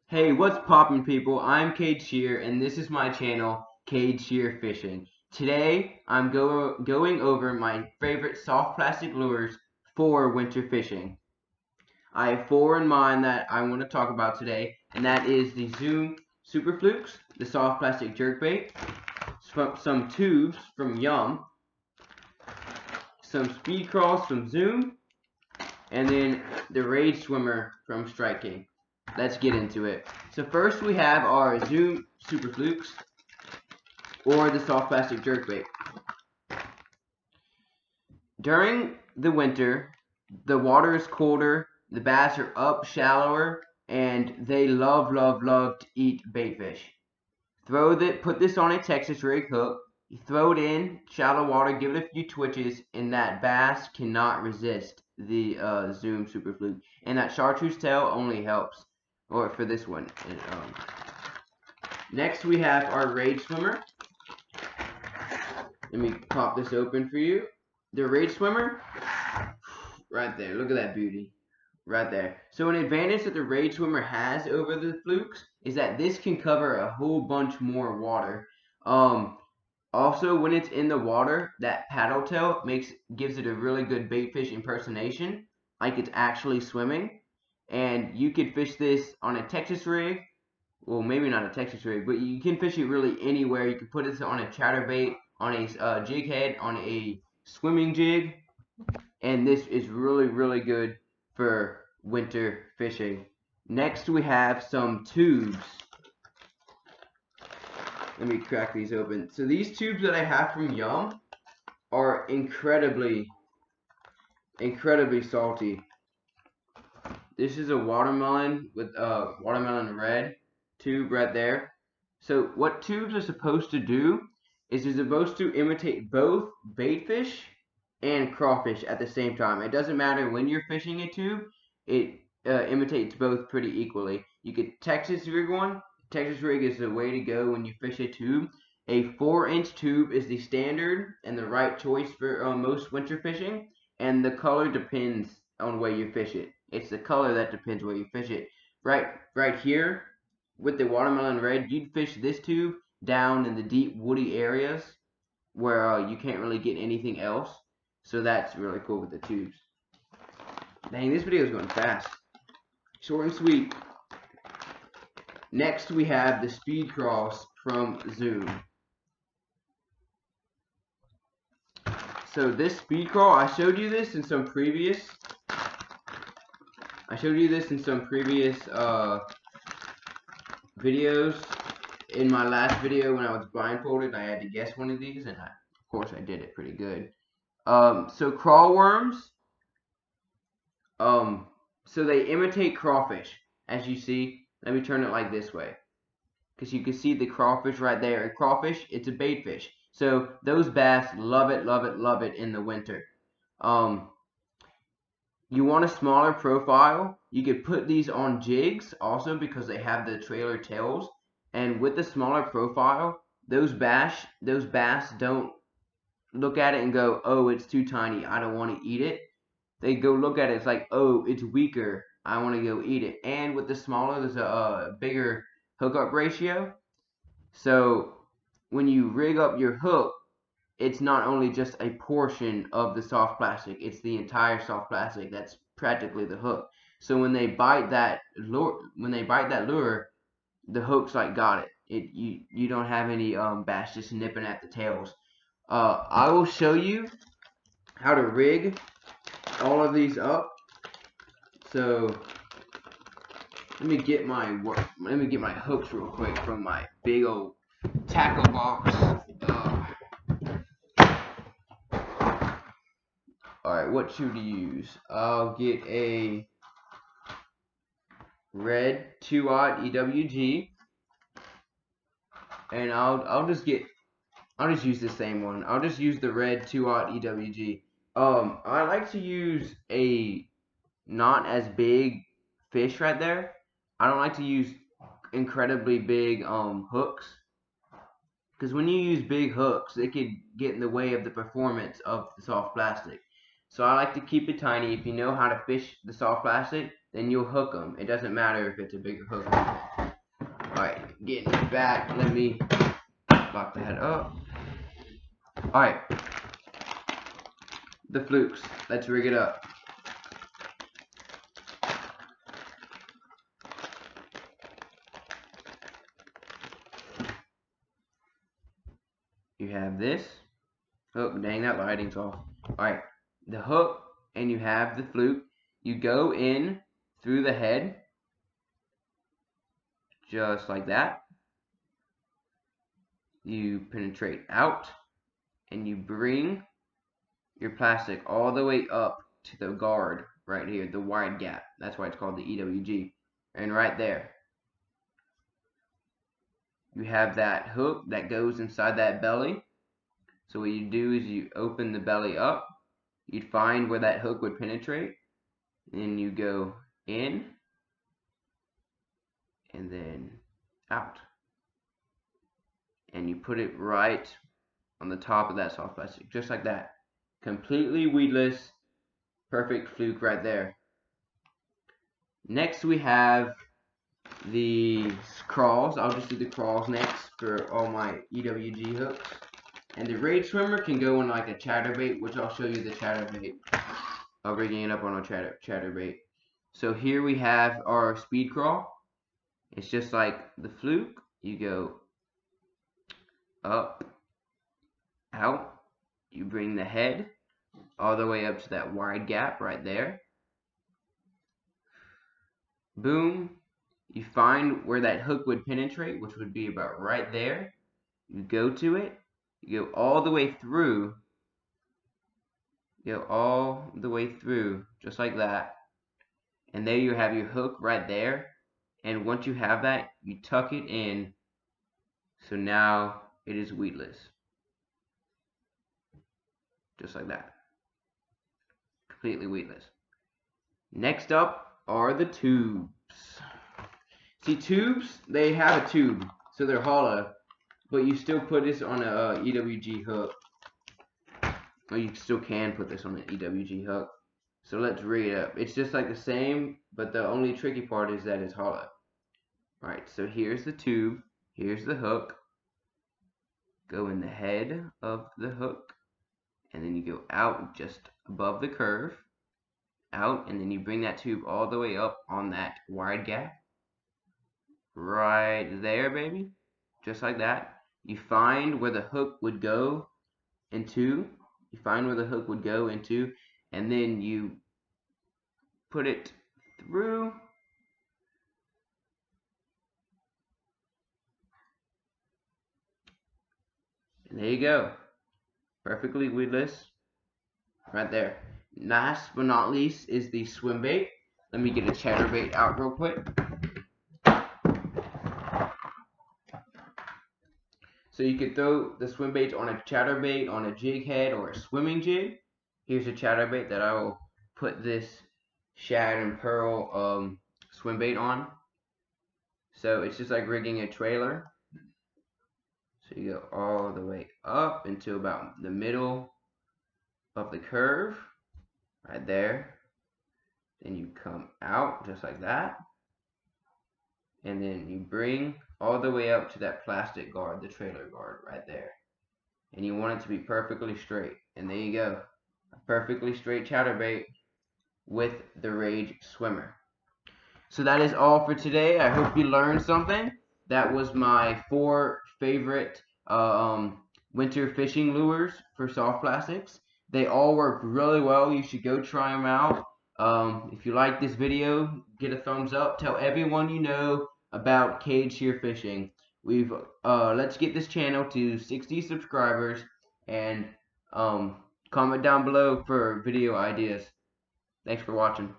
Hey, what's poppin', people? I'm Cade Shear, and this is my channel, Cade Shear Fishing. Today, I'm going over my favorite soft plastic lures for winter fishing. I have four in mind that I want to talk about today, and that is the Zoom Super Flukes, the soft plastic jerkbait, some tubes from Yum, some speed crawls from Zoom, and then the Rage Swimmer from Strike King. Let's get into it. So first we have our Zoom Super Flukes, or the soft plastic jerkbait. During the winter, the water is colder, the bass are up shallower, and they love to eat baitfish. Put this on a Texas rig hook, you throw it in shallow water, give it a few twitches, and that bass cannot resist the Zoom Super Fluke. And that chartreuse tail only helps, or for this one. Next we have our Rage Swimmer. Let me pop this open for you. The Rage Swimmer, right there. Look at that beauty, right there. So an advantage that the Rage Swimmer has over the Flukes is that this can cover a whole bunch more water. Also, when it's in the water, that paddle tail gives it a really good bait fish impersonation, like it's actually swimming. And you could fish this on a Texas rig. Well, maybe not a Texas rig, but you can fish it really anywhere. You can put it on a chatterbait, on a jig head, on a swimming jig, and this is really good for winter fishing. Next we have some tubes. Let me crack these open. So these tubes that I have from Yum are incredibly salty. This is a watermelon with watermelon red tube right there. So what tubes are supposed to do is they're supposed to imitate both baitfish and crawfish at the same time. It doesn't matter when you're fishing a tube, it imitates both pretty equally. You could Texas rig one. Texas rig is the way to go when you fish a tube. A 4-inch tube is the standard and the right choice for most winter fishing, and the color depends on where you fish it. It's the color that depends where you fish it. Right here, with the watermelon red, you'd fish this tube down in the deep woody areas where you can't really get anything else. So that's really cool with the tubes. Dang, this video is going fast. Short and sweet. Next we have the Speed Cross from Zoom. So this Speed Crawl, I showed you this in some previous videos. In my last video when I was blindfolded, I had to guess one of these, and of course I did it pretty good. So crawl worms, so they imitate crawfish, as you see. Let me turn it like this way, because you can see the crawfish right there. And crawfish, it's a bait fish, so those bass love it in the winter. You want a smaller profile, you could put these on jigs also because they have the trailer tails, and with the smaller profile, those bass don't look at it and go, oh, it's too tiny, I don't want to eat it. They go look at it, it's like, oh, it's weaker, I want to go eat it. And with the smaller, there's a bigger hookup ratio. So when you rig up your hook, it's not only just a portion of the soft plastic, it's the entire soft plastic. That's practically the hook. So when they bite that lure, the hook's like got it. You don't have any bass just nipping at the tails. I will show you how to rig all of these up. So let me get my hooks real quick from my big old tackle box. Alright, what shoe to use? I'll get a red 2-aught EWG, and I'll just use the same one. I'll just use the red 2-aught EWG. I like to use a not as big fish right there. I don't like to use incredibly big hooks, because when you use big hooks, it could get in the way of the performance of the soft plastic. So I like to keep it tiny. If you know how to fish the soft plastic, then you'll hook them. It doesn't matter if it's a bigger hook. Alright, getting it back. Let me lock that up. Alright. The flukes. Let's rig it up. You have this. Oh, dang, that lighting's off. Alright. The hook, and you have the fluke. You go in through the head. Just like that. You penetrate out. And you bring your plastic all the way up to the guard right here, the wide gap. That's why it's called the EWG. And right there, you have that hook that goes inside that belly. So what you do is you open the belly up. You'd find where that hook would penetrate. And you go in and then out. And you put it right on the top of that soft plastic, just like that. Completely weedless, perfect fluke right there. Next we have the crawls. I'll just do the crawls next for all my EWG hooks. And the Rage Swimmer can go in like a chatterbait, which I'll show you the chatterbait. I'll rigging it up on a chatterbait. So here we have our speed crawl. It's just like the fluke. You go up, out. You bring the head all the way up to that wide gap right there. Boom. You find where that hook would penetrate, which would be about right there. You go to it. You go all the way through. Go all the way through, just like that. And there you have your hook right there. And once you have that, you tuck it in. So now it is weedless. Just like that. Completely weedless. Next up are the tubes. See, tubes, they have a tube, so they're hollow, but you still put this on a EWG hook. Or you still can put this on an EWG hook. So let's rig it up. It's just like the same, but the only tricky part is that it's hollow. Alright, so here's the tube, here's the hook. Go in the head of the hook, and then you go out just above the curve, out, and then you bring that tube all the way up on that wide gap. Right there, baby. Just like that. You find where the hook would go into. You find where the hook would go into, and then you put it through. And there you go. Perfectly weedless. Right there. Last but not least is the swim bait. Let me get a chatterbait out real quick. So you could throw the swim baits on a chatterbait, on a jig head, or a swimming jig. Here's a chatterbait that I will put this shad and pearl swim bait on. So it's just like rigging a trailer. So you go all the way up into about the middle of the curve, right there. Then you come out just like that. And then you bring all the way up to that plastic guard, the trailer guard right there. And you want it to be perfectly straight. And there you go. A perfectly straight chatterbait with the Rage Swimmer. So that is all for today. I hope you learned something. That was my 4 favorite winter fishing lures for soft plastics. They all work really well. You should go try them out. If you like this video, get a thumbs up. Tell everyone you know about Cade Sheer Fishing. Let's get this channel to 60 subscribers, and comment down below for video ideas. Thanks for watching.